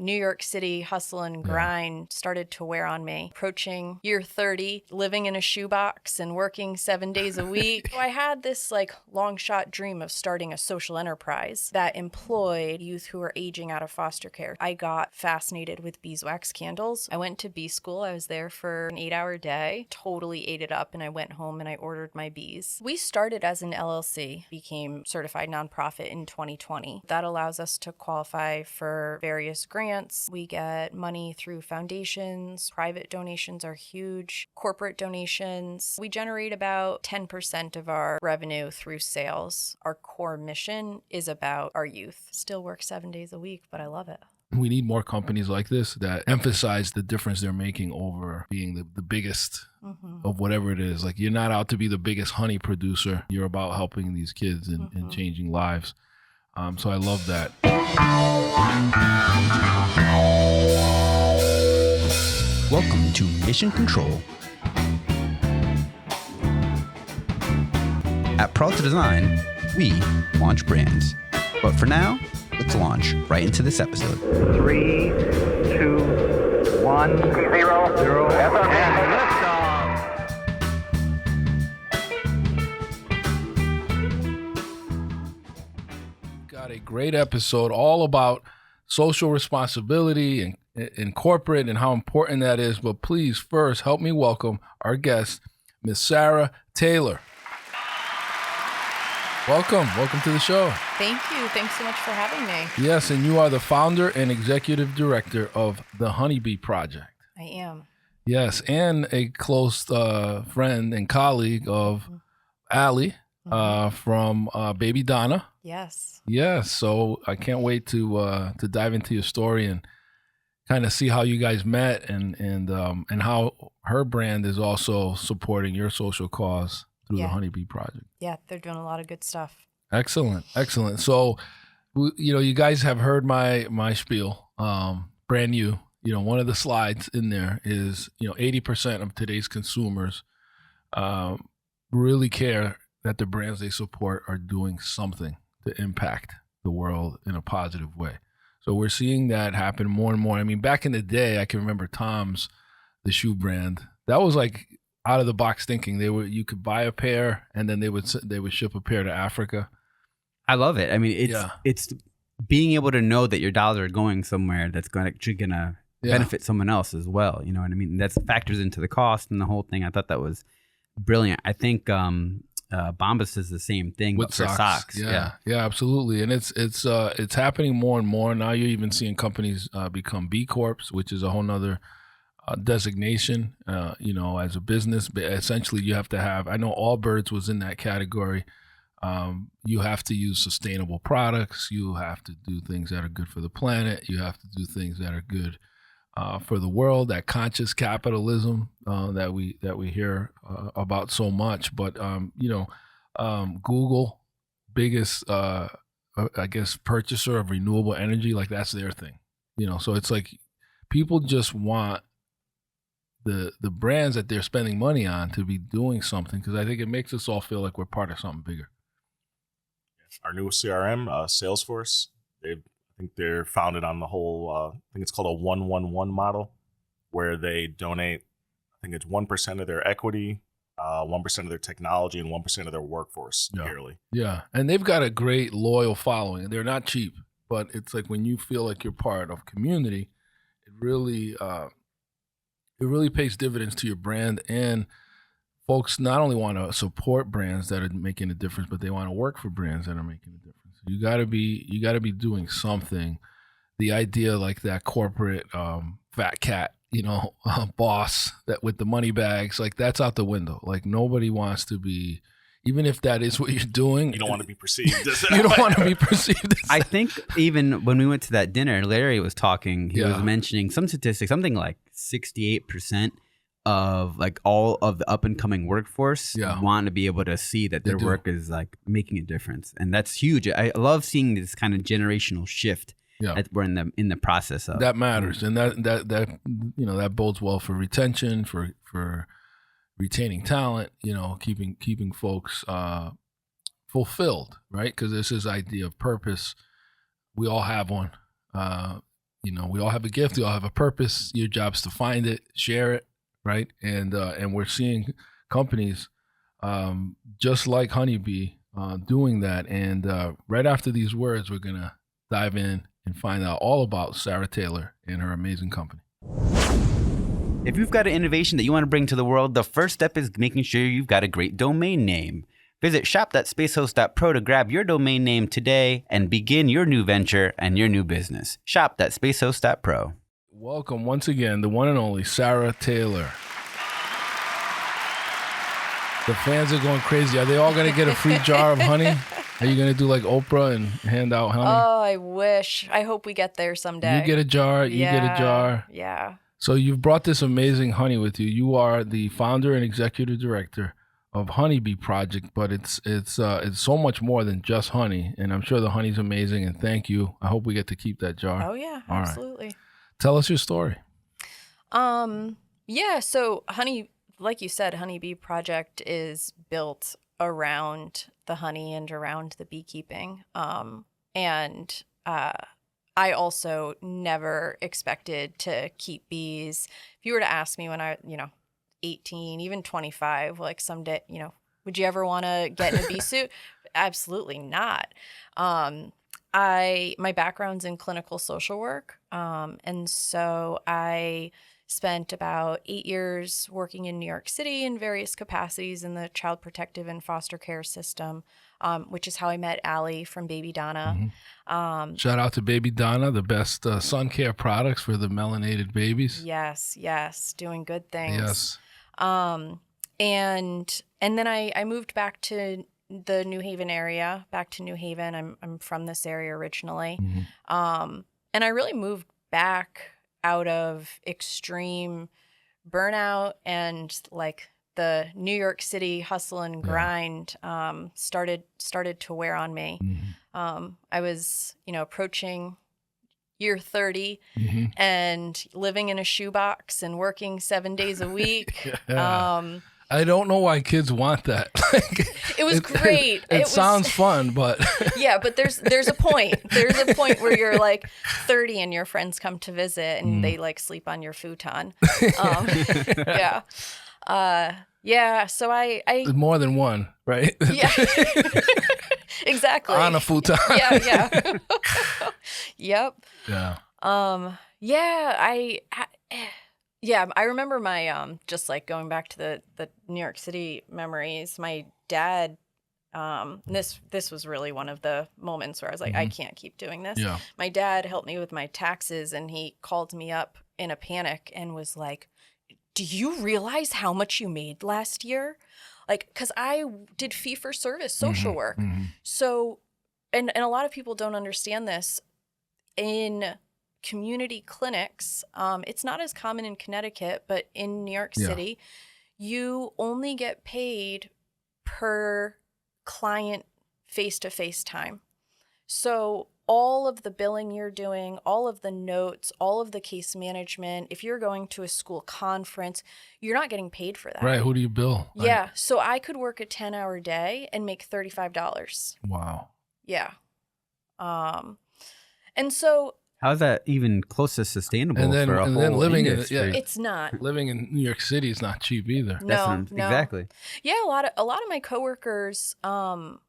New York City hustle and grind started to wear on me. Approaching year 30, living in a shoebox and working 7 days a week. So I had this like long shot dream of starting a social enterprise that employed youth who were aging out of foster care. I got fascinated with beeswax candles. I went to bee school. I was there for an 8-hour day, totally ate it up, and I went home and I ordered my bees. We started as an LLC, became certified nonprofit in 2020. That allows us to qualify for various grants. We get money through foundations. Private donations are huge. Corporate donations. We generate about 10% of our revenue through sales. Our core mission is about our youth. Still work 7 days a week, but I love it. We need more companies like this that emphasize the difference they're making over being the biggest of whatever it is. Like, you're not out to be the biggest honey producer. You're about helping these kids and changing lives. So I love that. Welcome to Mission Control. At Peralta Design, we launch brands. But for now, let's launch right into this episode. 3, 2, 1, 0, and Got a great episode all about social responsibility and corporate and how important that is. But please first help me welcome our guest, Miss Sarah Taylor. Welcome to the show. Thank you. Thanks so much for having me. Yes, and you are the founder and executive director of the Huneebee Project. I am. Yes, and a close friend and colleague of Allie from Baby Donna. Yes. Yes, so I can't wait to dive into your story and kind of see how you guys met and how her brand is also supporting your social cause through the Huneebee Project. Yeah, they're doing a lot of good stuff. Excellent. So, you guys have heard my spiel, brand new. One of the slides in there is, 80% of today's consumers really care that the brands they support are doing something to impact the world in a positive way. So we're seeing that happen more and more. I mean, back in the day, I can remember Tom's, the shoe brand. That was like out of the box thinking. You could buy a pair and then they would ship a pair to Africa. I love it. I mean, it's being able to know that your dollars are going somewhere that's gonna benefit someone else as well. You know what I mean? That factors into the cost and the whole thing. I thought that was brilliant. I think Bombas is the same thing with socks. Yeah, absolutely. And it's happening more and more. Now you're even seeing companies become B Corps, which is a whole nother designation, as a business. But essentially you have to have, I know Allbirds was in that category. You have to use sustainable products. You have to do things that are good for the planet. You have to do things that are good for the world, that conscious capitalism that we hear about so much. But Google, biggest I guess purchaser of renewable energy, like that's their thing. So it's like people just want the brands that they're spending money on to be doing something, because I think it makes us all feel like we're part of something bigger. Our new CRM, Salesforce, I think they're founded on the whole, I think it's called a 1-1-1 model, where they donate, I think it's 1% of their equity, 1% of their technology, and 1% of their workforce yearly. Yeah, and they've got a great loyal following. They're not cheap, but it's like when you feel like you're part of community, it really pays dividends to your brand. And folks not only want to support brands that are making a difference, but they want to work for brands that are making a difference. You got to be doing something. The idea like that corporate fat cat, boss that with the money bags, like that's out the window. Like nobody wants to be, even if that is what you're doing. You don't want to be perceived. You don't want to be perceived. I think even when we went to that dinner, Larry was talking, he was mentioning some statistics, something like 68% of like all of the up and coming workforce want to be able to see that their work is like making a difference. And that's huge. I love seeing this kind of generational shift that we're in the process of. That matters. And that bodes well for retention, for retaining talent, keeping folks fulfilled, right? Because there's this idea of purpose. We all have one. we all have a gift, we all have a purpose. Your job's to find it, share it, right? And we're seeing companies just like Huneebee doing that. And right after these words, we're gonna dive in and find out all about Sarah Taylor and her amazing company. If you've got an innovation that you want to bring to the world, the first step is making sure you've got a great domain name. Visit shop.spacehost.pro to grab your domain name today and begin your new venture and your new business. Shop.spacehost.pro. Welcome once again, the one and only Sarah Taylor. The fans are going crazy. Are they all going to get a free jar of honey? Are you going to do like Oprah and hand out honey? Oh, I wish. I hope we get there someday. You get a jar, you get a jar. Yeah. So you've brought this amazing honey with you. You are the founder and executive director of Huneebee Project, but it's so much more than just honey. And I'm sure the honey's amazing. And thank you. I hope we get to keep that jar. Oh yeah, all absolutely. Right. Tell us your story. Yeah. So like you said, Huneebee Project is built around the honey and around the beekeeping. I also never expected to keep bees. If you were to ask me when I, 18, even 25, like someday, would you ever want to get in a bee suit? Absolutely not. My background's in clinical social work. And so I spent about 8 years working in New York City in various capacities in the child protective and foster care system, which is how I met Allie from Baby Donna. Mm-hmm. Shout out to Baby Donna, the best sun care products for the melanated babies. Yes, doing good things. Yes. And then I moved back to the New Haven area, back to New Haven. I'm from this area originally. Mm-hmm. And I really moved back out of extreme burnout and like the New York City hustle and grind started to wear on me. Mm-hmm. I was, approaching year 30 mm-hmm. and living in a shoebox and working 7 days a week. I don't know why kids want that. It was great. It sounds fun, but yeah, but there's a point. There's a point where you're like 30 and your friends come to visit and they like sleep on your futon. Yeah. So I more than one, right? Yeah. Exactly. On a futon. Yeah. Yep. Yeah. I remember my just like going back to the New York City memories. My dad, this was really one of the moments where I was like, I can't keep doing this. Yeah. My dad helped me with my taxes, and he called me up in a panic and was like, "Do you realize how much you made last year?" Like, because I did fee-for-service social work. Mm-hmm. So, and a lot of people don't understand this. In community clinics, it's not as common in Connecticut, but in New York City, you only get paid per client face-to-face time. So all of the billing you're doing, all of the notes, all of the case management, if you're going to a school conference, you're not getting paid for that. Right. Who do you bill? Yeah. So I could work a 10-hour day and make $35. Wow. Yeah. And so how's that even close to sustainable and then, for a and whole then living industry? It's not. Living in New York City is not cheap either. No. Exactly. Yeah, a lot of my coworkers, and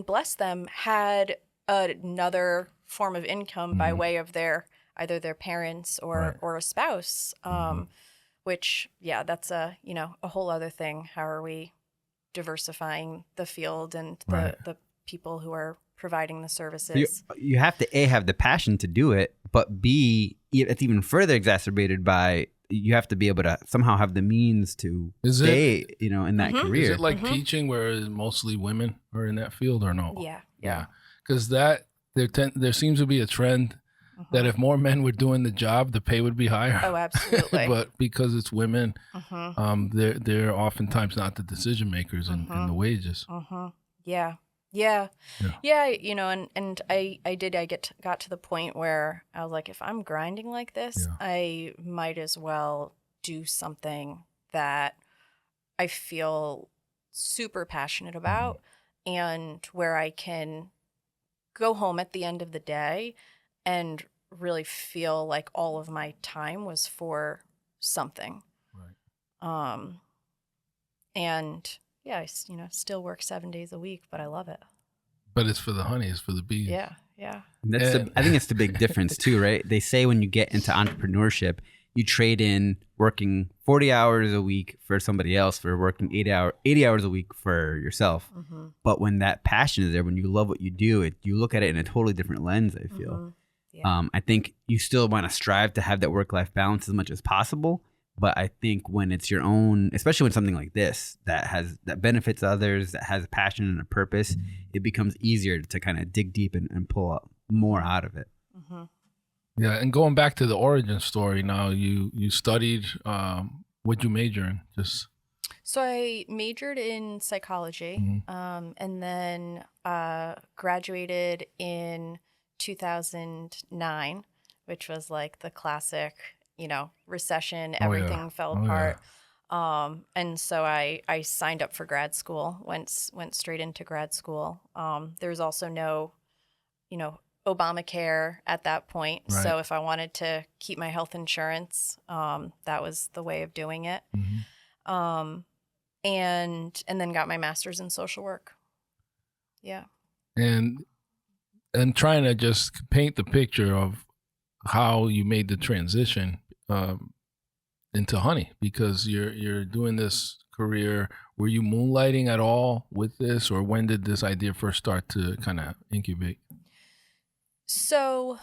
bless them, had another form of income by way of either their parents or a spouse. Which that's a whole other thing. How are we diversifying the field and the people who are providing the services? You have to A, have the passion to do it, but B, it's even further exacerbated by you have to be able to somehow have the means to stay, in that career. Is it like teaching where mostly women are in that field or no? Yeah. Because there seems to be a trend that if more men were doing the job, the pay would be higher. Oh, absolutely. But because it's women, they're oftentimes not the decision makers in the wages. Yeah. And I got to the point where I was like, if I'm grinding like this, I might as well do something that I feel super passionate about and where I can go home at the end of the day and really feel like all of my time was for something. Right. And yeah, I still work 7 days a week, but I love it. But it's for the honey, it's for the bees. Yeah. I think it's the big difference too, right? They say when you get into entrepreneurship, you trade in working 40 hours a week for somebody else for working 80 hours a week for yourself. Mm-hmm. But when that passion is there, when you love what you do, you look at it in a totally different lens, I feel. Mm-hmm. Yeah. I think you still want to strive to have that work-life balance as much as possible. But I think when it's your own, especially when something like this that benefits others, that has a passion and a purpose, it becomes easier to kind of dig deep and pull up more out of it. Mm-hmm. Yeah, and going back to the origin story now, you studied, what'd you major in? So I majored in psychology, and then graduated in 2009, which was like the classic, recession, everything fell apart. And so I signed up for grad school, went straight into grad school. There was also no, Obamacare at that point. Right. So if I wanted to keep my health insurance, that was the way of doing it. Mm-hmm. And then got my master's in social work. Yeah. And trying to just paint the picture of how you made the transition into honey, because you're doing this career. Were you moonlighting at all with this, or when did this idea first start to kind of incubate? So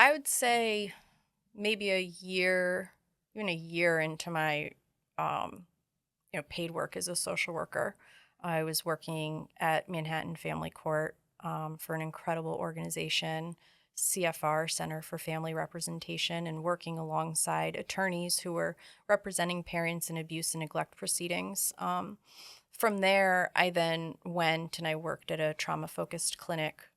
I would say maybe even a year into my paid work as a social worker. I was working at Manhattan Family Court for an incredible organization, CFR, Center for Family Representation, and working alongside attorneys who were representing parents in abuse and neglect proceedings. From there, I then went and I worked at a trauma-focused clinic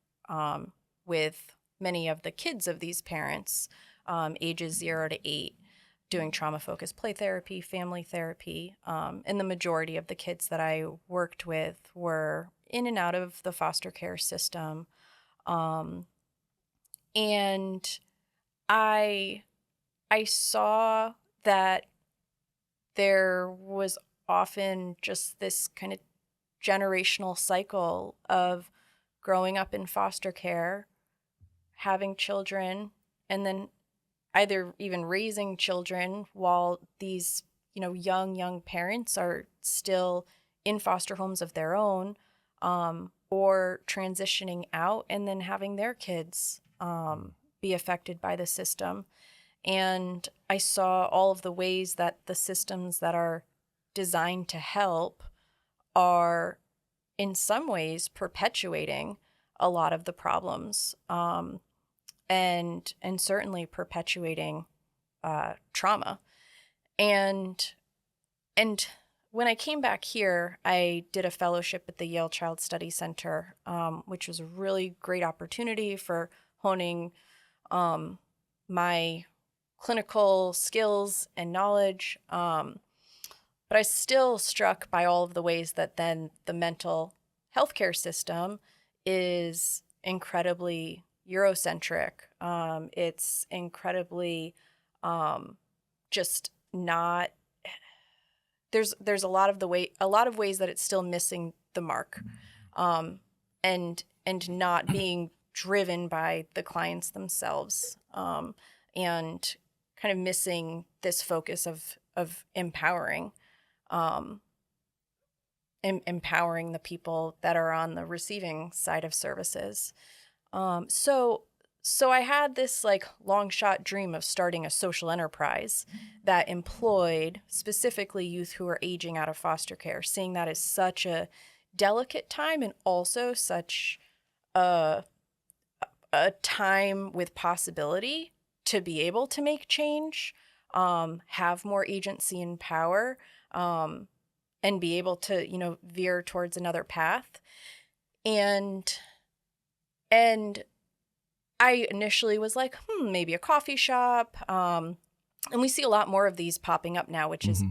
with many of the kids of these parents, ages 0 to 8, doing trauma-focused play therapy, family therapy. And the majority of the kids that I worked with were in and out of the foster care system. And I saw that there was often just this kind of generational cycle of growing up in foster care, having children, and then either even raising children while these, young parents are still in foster homes of their own, or transitioning out and then having their kids be affected by the system. And I saw all of the ways that the systems that are designed to help are in some ways perpetuating a lot of the problems, and certainly perpetuating trauma. And when I came back here, I did a fellowship at the Yale Child Study Center, which was a really great opportunity for honing my clinical skills and knowledge. But I still struck by all of the ways that then the mental healthcare system is incredibly Eurocentric. It's incredibly just not. There's a lot of ways that it's still missing the mark, and not being driven by the clients themselves, and kind of missing this focus of empowering. Empowering the people that are on the receiving side of services. So I had this like long shot dream of starting a social enterprise that employed specifically youth who are aging out of foster care, seeing that as such a delicate time and also such a time with possibility to be able to make change, have more agency and power, and be able to, veer towards another path. And I initially was like, maybe a coffee shop. And we see a lot more of these popping up now, which is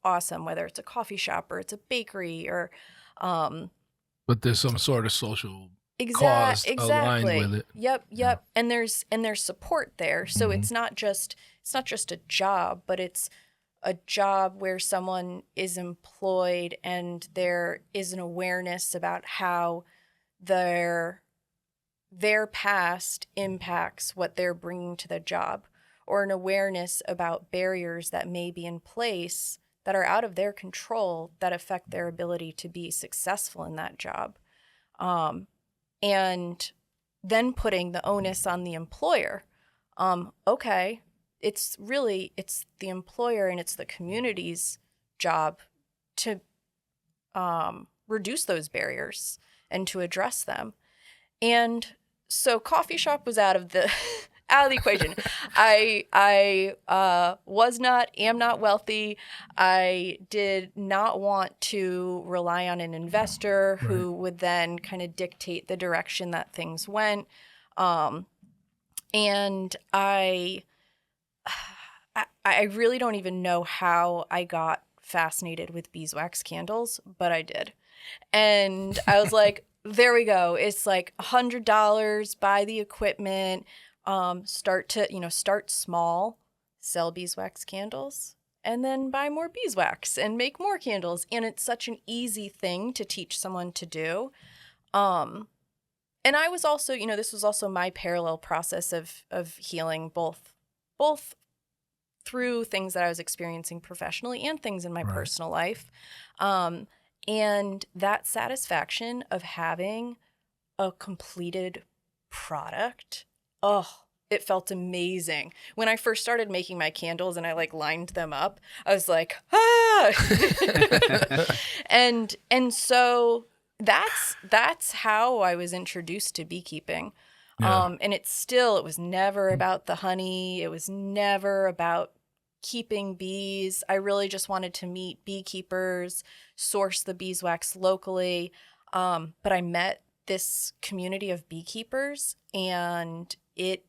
awesome, whether it's a coffee shop or it's a bakery or but there's some sort of social cause aligned with it. Yep. Yeah. And there's support there. So it's not just a job, but it's a job where someone is employed and there is an awareness about how their past impacts what they're bringing to the job, or an awareness about barriers that may be in place that are out of their control that affect their ability to be successful in that job. And then putting the onus on the employer. Okay, it's the employer and it's the community's job to reduce those barriers and to address them. And so coffee shop was out of the equation. I am not wealthy. I did not want to rely on an investor who would then kind of dictate the direction that things went. And I really don't even know how I got fascinated with beeswax candles, but I did. And I was there we go. It's $100, buy the equipment, start small, sell beeswax candles, and then buy more beeswax and make more candles. And it's such an easy thing to teach someone to do. And I was also, this was also my parallel process of healing, both through things that I was experiencing professionally and things in my personal life. And that satisfaction of having a completed product, it felt amazing. When I first started making my candles and I lined them up, I was like, ah! and so that's how I was introduced to beekeeping. Yeah. And it was never about the honey. It was never about keeping bees. I really just wanted to meet beekeepers, source the beeswax locally. But I met this community of beekeepers, and it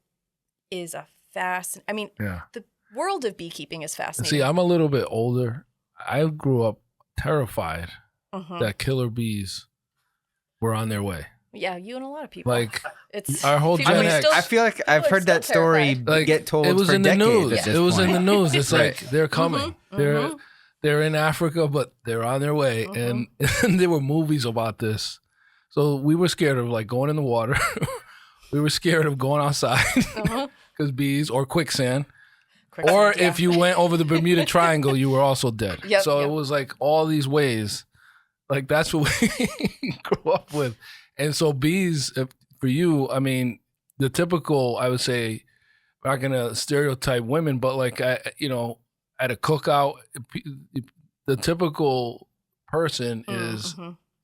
is the world of beekeeping is fascinating. See, I'm a little bit older. I grew up terrified that killer bees were on their way. Yeah, you and a lot of people. It's our whole Gen X. I feel like I've heard that story get told. It was for in the news. It was in the news. It's they're coming. They're in Africa, but they're on their way. And there were movies about this. So we were scared of going in the water. We were scared of going outside because bees or quicksand. Or if you went over the Bermuda Triangle, you were also dead. It was all these ways. That's what we grew up with. And so bees, for you, the typical, I would say, I'm not going to stereotype women, but at a cookout, the typical person is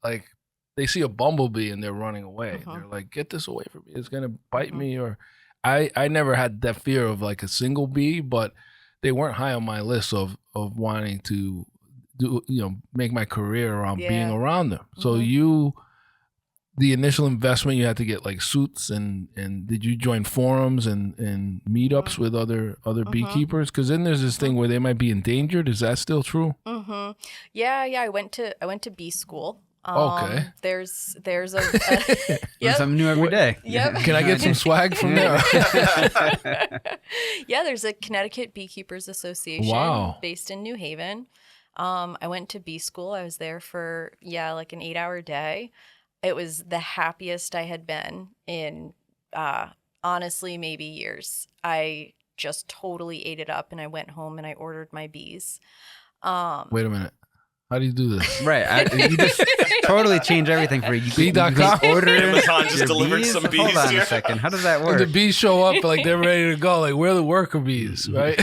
they see a bumblebee and they're running away. They're like, get this away from me. It's going to bite me. Or I never had that fear of a single bee, but they weren't high on my list of wanting to make my career around being around them. So the initial investment, you had to get suits and did you join forums and meetups with other beekeepers? Because then there's this thing where they might be endangered. Is that still true? Yeah. I went to bee school. Okay. There's a something new every day. Yep. Can I get some swag from there? Yeah, there's a Connecticut Beekeepers Association based in New Haven. I went to bee school. I was there for an 8-hour day. It was the happiest I had been in, honestly, maybe years. I just totally ate it up, and I went home and I ordered my bees. Wait a minute. How do you do this? Right. You just totally change everything for you. Bee.com. Order Amazon just delivered some bees. Hold on a second. How does that work? The bees show up they're ready to go. We're the worker bees, right?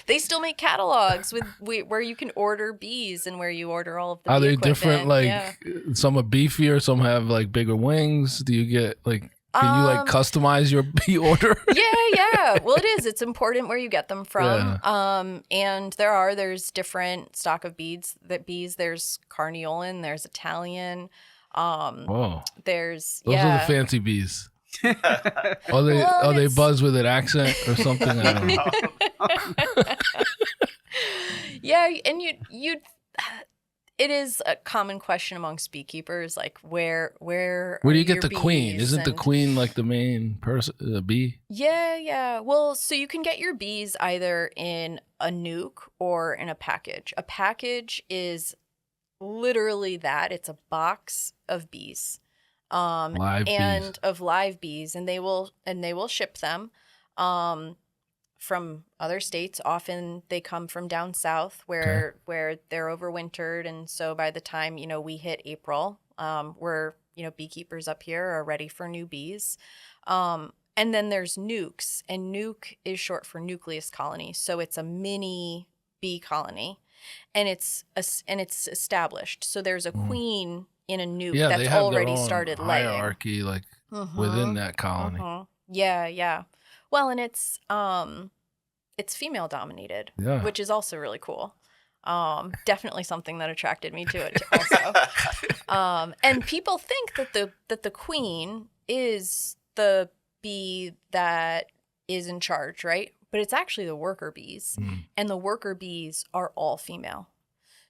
They still make catalogs where you can order bees and where you order all of the Are bee they equipment. different? Some are beefier, some have bigger wings. Do you get can you customize your bee order? Yeah. Well, it is. It's important where you get them from. Yeah. And there's different stock of bees. There's Carniolan, there's Italian. Those are the fancy bees. They buzz with an accent or something? I don't know. Yeah, and It is a common question amongst beekeepers, like where do you get the queen? Isn't the queen like the main person, the bee? Yeah. Well, so you can get your bees either in a nuke or in a package. A package is literally that. It's a box of bees, live bees, and they will ship them. From other states. Often they come from down south where they're overwintered, and so by the time we hit April, we're beekeepers up here are ready for new bees. And then there's nukes, and nuke is short for nucleus colony, so it's a mini bee colony, and it's established. So there's a queen in a nuke that's already started laying. Hierarchy within that colony. Yeah. Well, and it's female dominated, which is also really cool. Definitely something that attracted me to it also. And people think that the queen is the bee that is in charge, right? But it's actually the worker bees, and the worker bees are all female.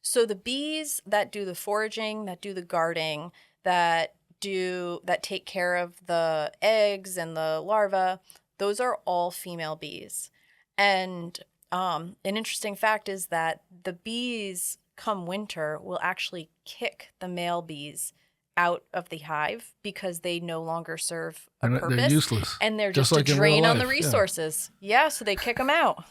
So the bees that do the foraging, that do the guarding, that take care of the eggs and the larvae, those are all female bees. And an interesting fact is that the bees come winter will actually kick the male bees out of the hive because they no longer serve a purpose. They're useless. And they're just like a drain on the resources. Yeah, so they kick them out.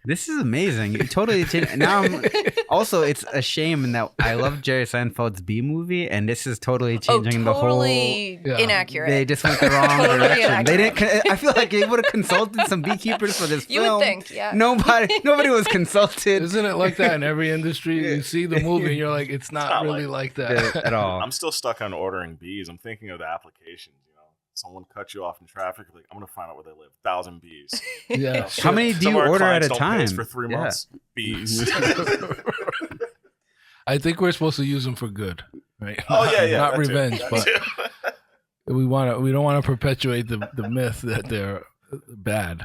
This is amazing. You totally changed. Now it's a shame that I love Jerry Seinfeld's Bee Movie, and this is totally changing the whole. Totally inaccurate. They just went the wrong direction. They didn't. I feel like they would have consulted some beekeepers for this film. You would think, yeah. Nobody was consulted. Isn't it like that in every industry? You see the movie, and you're like, it's not really like that at all. I'm still stuck on ordering bees. I'm thinking of the applications. Someone cut you off in traffic, like, I'm going to find out where they live. 1,000 bees. Yeah. How many do you order at a time? For 3 months. Bees. I think we're supposed to use them for good, right? Oh, yeah. Not revenge, but we don't want to perpetuate the myth that they're bad.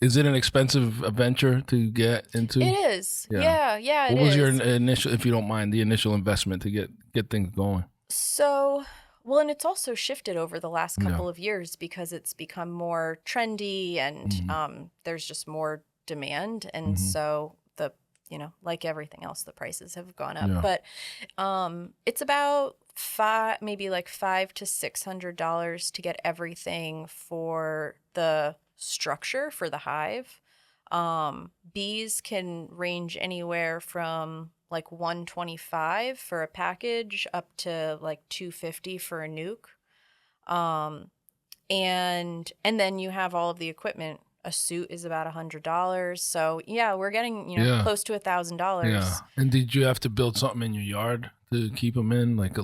Is it an expensive venture to get into? It is. Yeah, What was your initial, if you don't mind, the initial investment to get things going? So... Well, and it's also shifted over the last couple of years because it's become more trendy and there's just more demand. And so like everything else, the prices have gone up. Yeah. But it's about $500 to $600 to get everything for the structure for the hive. Bees can range anywhere from like $125 for a package up to like $250 for a nuke. And then you have all of the equipment. A suit is about $100. So yeah, we're getting, close to $1,000. Yeah. And did you have to build something in your yard to keep them in, like a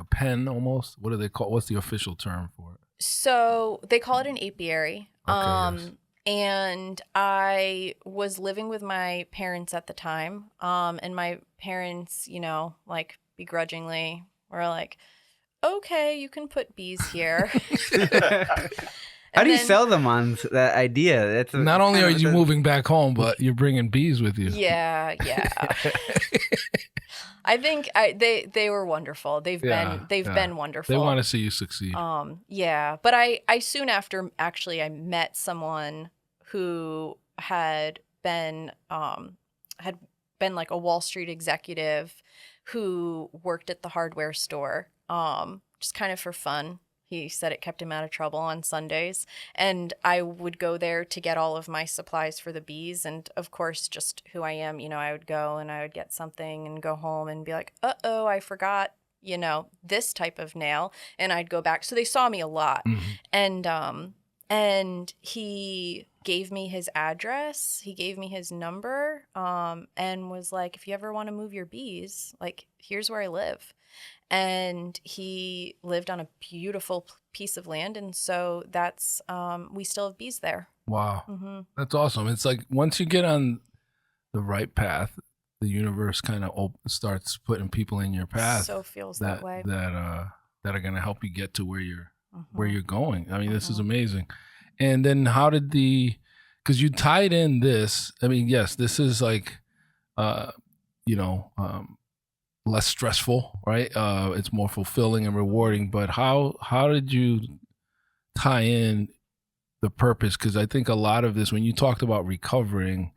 pen almost? What do they call? What's the official term for it? So they call it an apiary. Okay, yes. And I was living with my parents at the time. And my parents, like begrudgingly were like, okay, you can put bees here. How do you sell them on that idea? Not only are you moving back home, but you're bringing bees with you. Yeah. I think they were wonderful. They've been wonderful. They want to see you succeed. But I soon after actually I met someone who had been like a Wall Street executive who worked at the hardware store, just kind of for fun. He said it kept him out of trouble on Sundays. And I would go there to get all of my supplies for the bees. And of course, just who I am, I would go and I would get something and go home and be like, uh-oh, I forgot, this type of nail. And I'd go back. So they saw me a lot. Mm-hmm. And he gave me his address. He gave me his number, and was like, if you ever want to move your bees, like, here's where I live. And he lived on a beautiful piece of land. And so that's, we still have bees there. Wow. Mm-hmm. That's awesome. It's like once you get on the right path, the universe kind of starts putting people in your path. So feels that way. That are going to help you get to where you're going. I mean, this is amazing. And then how did because you tied in this, I mean, yes, this is like you know, less stressful, right? It's more fulfilling and rewarding. But how did you tie in the purpose? Because I think a lot of this, when you talked about recovering,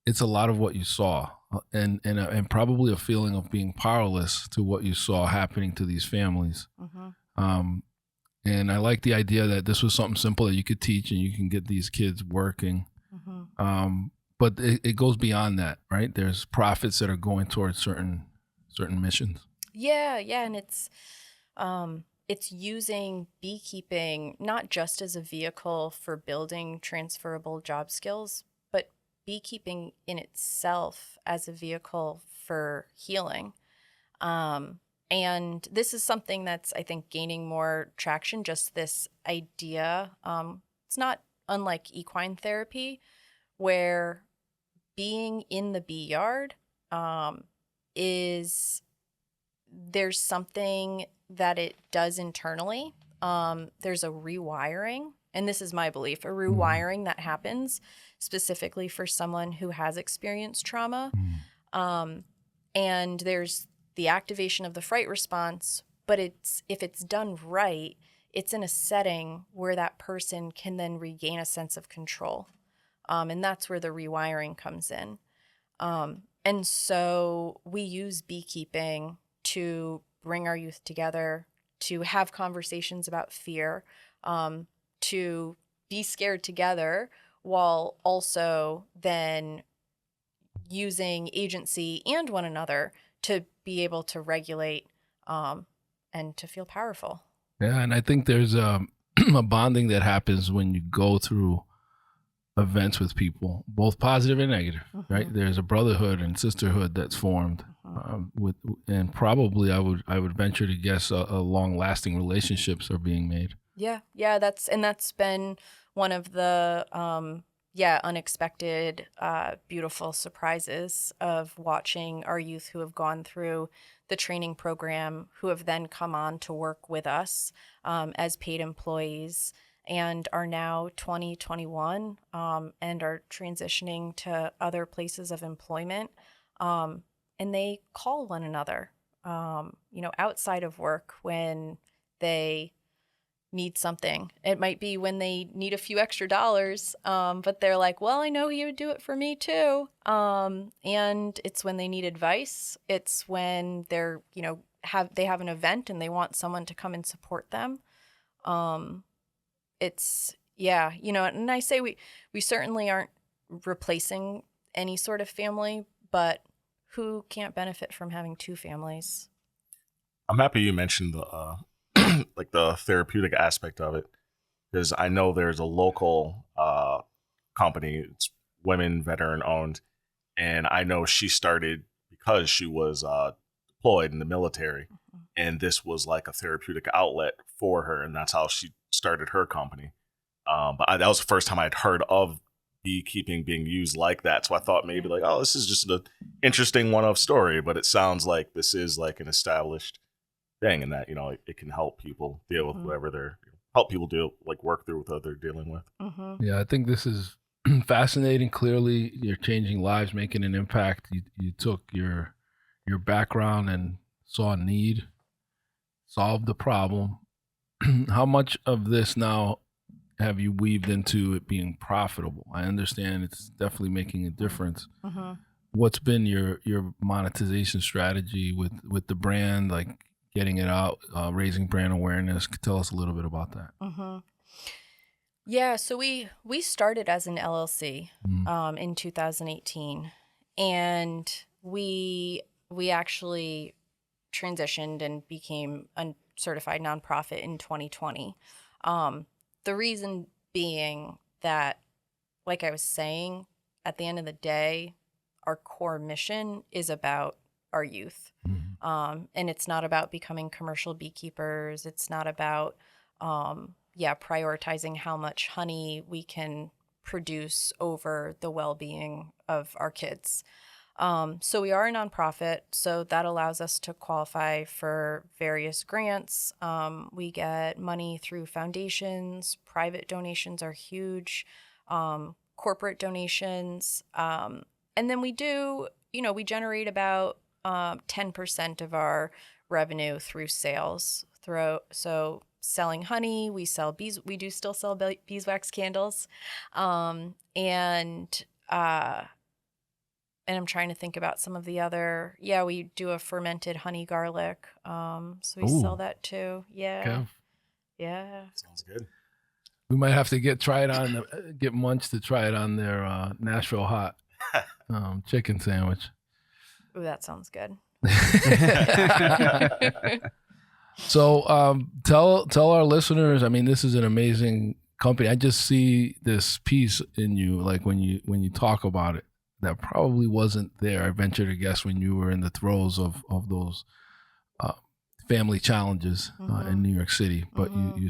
it's a lot of what you saw, and probably a feeling of being powerless to what you saw happening to these families. And I like the idea that this was something simple that you could teach and you can get these kids working. But it goes beyond that, right? There's profits that are going towards certain missions. Yeah, and it's using beekeeping not just as a vehicle for building transferable job skills, but beekeeping in itself as a vehicle for healing. And this is something that's, I think, gaining more traction, just this idea. It's not unlike equine therapy, where being in the bee yard there's something that it does internally. There's a rewiring, and this is my belief, a rewiring that happens specifically for someone who has experienced trauma. And there's the activation of the fright response, but if it's done right, it's in a setting where that person can then regain a sense of control. And that's where the rewiring comes in. And so we use beekeeping to bring our youth together, to have conversations about fear, to be scared together, while also then using agency and one another to be able to regulate and to feel powerful. Yeah, and I think there's a bonding that happens when you go through events with people, both positive and negative, right? There's a brotherhood and sisterhood that's formed and probably I would venture to guess a long-lasting relationships are being made. Yeah, that's been one of the unexpected, beautiful surprises of watching our youth who have gone through the training program, who have then come on to work with us as paid employees and are now 20, 21 and are transitioning to other places of employment. And they call one another, outside of work when they need something. It might be when they need a few extra dollars, but they're like, well, I know he would do it for me too. And it's when they need advice. It's when they're, they have an event and they want someone to come and support them. And I say we certainly aren't replacing any sort of family, but who can't benefit from having two families? I'm happy you mentioned the like the therapeutic aspect of it, because I know there's a local company, it's women veteran owned, and I know she started because she was deployed in the military, and this was like a therapeutic outlet for her, and that's how she started her company. But that was the first time I'd heard of beekeeping being used like that, so I thought maybe like, oh, this is just an interesting one-off story, but it sounds like this is like an established thing, and that it can help people deal with whatever they're help people work through what they're dealing with. Yeah, I think this is fascinating. Clearly, you're changing lives, making an impact. You took your background and saw a need, solved the problem. How much of this now have you weaved into it being profitable? I understand it's definitely making a difference. What's been your monetization strategy with the brand, like getting it out, raising brand awareness? Tell us a little bit about that. Yeah, so we started as an LLC in 2018, and we actually transitioned and became a certified nonprofit in 2020. The reason being that, like I was saying, at the end of the day, our core mission is about our youth. And it's not about becoming commercial beekeepers. It's not about, prioritizing how much honey we can produce over the well-being of our kids. So we are a nonprofit, so that allows us to qualify for various grants. We get money through foundations. Private donations are huge. Corporate donations. And then we do, we generate about 10% of our revenue through sales. So selling honey, we sell bees. We do still sell beeswax candles, and I'm trying to think about some of the other. Yeah, we do a fermented honey garlic. So we sell that too. Yeah. Okay. Yeah. Sounds good. We might have to get Munch to try it on their Nashville hot chicken sandwich. Ooh, that sounds good. So tell our listeners, I mean, this is an amazing company. I just see this piece in you, like when you talk about it, that probably wasn't there, I venture to guess, when you were in the throes of those family challenges in New York City. But I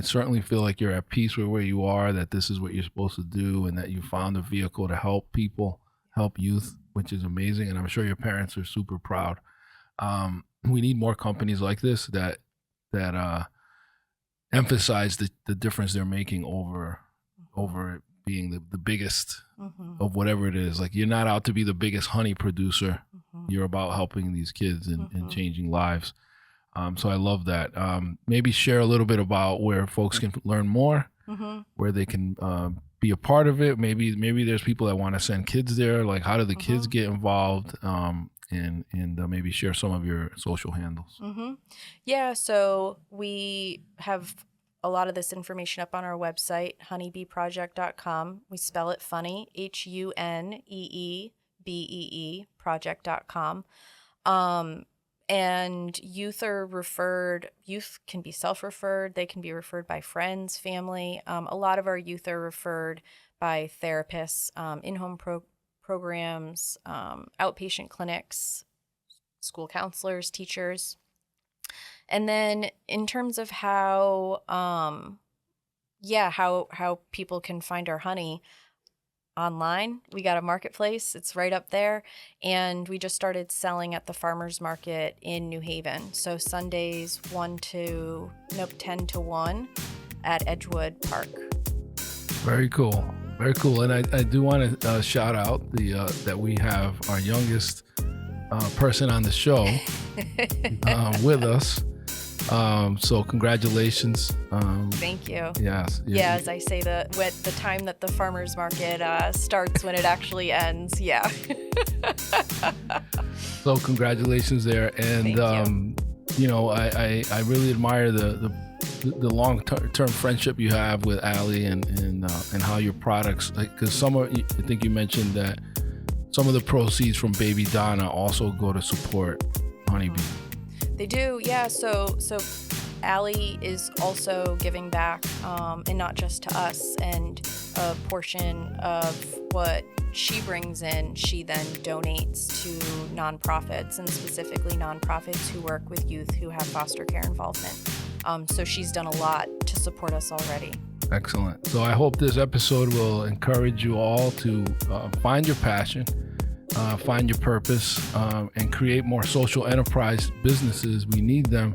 certainly feel like you're at peace with where you are, that this is what you're supposed to do, and that you found a vehicle to help people, help youth, which is amazing. And I'm sure your parents are super proud. We need more companies like this that emphasize the difference they're making over it being the biggest of whatever it is. Like, you're not out to be the biggest honey producer. You're about helping these kids and changing lives. So I love that. Maybe share a little bit about where folks can learn more, where they can be a part of it. Maybe there's people that want to send kids there. Like, how do the kids get involved? And maybe share some of your social handles. Yeah, so we have a lot of this information up on our website, honeybeeproject.com. We spell it funny, HUNEEBEE project.com. And youth can be self-referred. They can be referred by friends, family. A lot of our youth are referred by therapists, in-home programs, outpatient clinics, school counselors, teachers. And then in terms of how people can find our honey online, we got a marketplace. It's right up there. And we just started selling at the farmers market in New Haven. So Sundays 10 to 1 at Edgewood Park. Very cool. Very cool. And I do want to shout out that we have our youngest person on the show with us. So congratulations. Thank you. Yes. Yeah, as I say, the time that the farmers market starts when it actually ends. Yeah. So congratulations there. And, Thank you. I really admire the long-term friendship you have with Allie and how your products, because I think you mentioned that some of the proceeds from Baby Donna also go to support Honeybee. They do, yeah. So Allie is also giving back, and not just to us. And a portion of what she brings in, she then donates to nonprofits, and specifically nonprofits who work with youth who have foster care involvement. So she's done a lot to support us already. Excellent. So I hope this episode will encourage you all to find your passion, find your purpose, and create more social enterprise businesses. We need them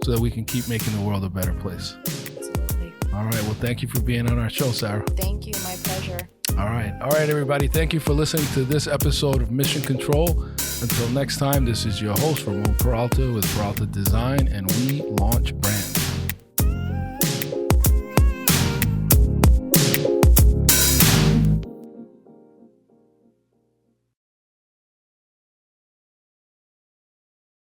so that we can keep making the world a better place. Absolutely. All right. Well, thank you for being on our show, Sarah. Thank you. My pleasure. All right, everybody. Thank you for listening to this episode of Mission Control. Until next time, this is your host, Ramon Peralta with Peralta Design, and we launch brands.